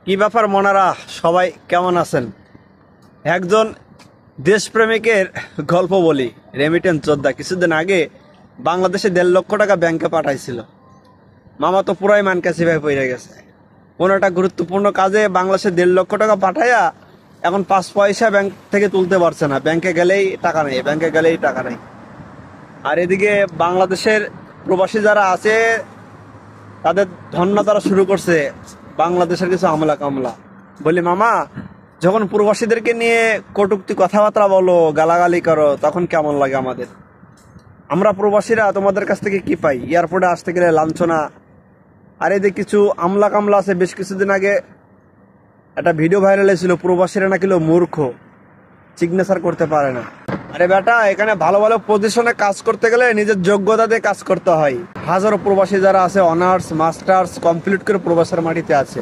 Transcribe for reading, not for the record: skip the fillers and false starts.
কি ব্যাপার মনারা, সবাই কেমন আছেন? একজন দেশপ্রেমিকের গল্প বলি। রেমিটেন্স যোদ্ধা কিছুদিন আগে বাংলাদেশে 1.5 লক্ষ টাকা ব্যাংকে পাঠাইছিল। মামা তো পুরাই মানকাছি ভাই পড়ে গেছে। কোনো একটা গুরুত্বপূর্ণ কাজে বাংলাদেশে 1.5 লক্ষ টাকা পাঠাইয়া এখন 5 পয়সা ব্যাংক থেকে তুলতে পারছে না। ব্যাংকে গেলেই টাকা নেই, ব্যাংকে গেলেই টাকা নেই। আর এদিকে বাংলাদেশের প্রবাসী যারা আছে তাদের ধর্ণা তারা শুরু করছে বাংলাদেশের কিছু আমলা কামলা। বলি মামা, যখন প্রবাসীদেরকে নিয়ে কটূক্তি কথাবার্তা বলো, গালাগালি করো, তখন কেমন লাগে আমাদের? আমরা প্রবাসীরা তোমাদের কাছ থেকে কি পাই? এয়ারপোর্টে আসতে গেলে লাঞ্ছনা। আর এদিকে কিছু আমলা কামলা আছে, বেশ কিছুদিন আগে একটা ভিডিও ভাইরাল হয়েছিল, প্রবাসীরা নাকি মূর্খ, সিগনেচার করতে পারে না। আরে বেটা, এখানে ভালো ভালো পজিশনে কাজ করতে গেলে নিজের যোগ্যতা দিয়ে কাজ করতে হয়। হাজারো প্রবাসী যারা আছে অনার্স মাস্টার্স কমপ্লিট করে প্রবাসের মাটিতে আছে।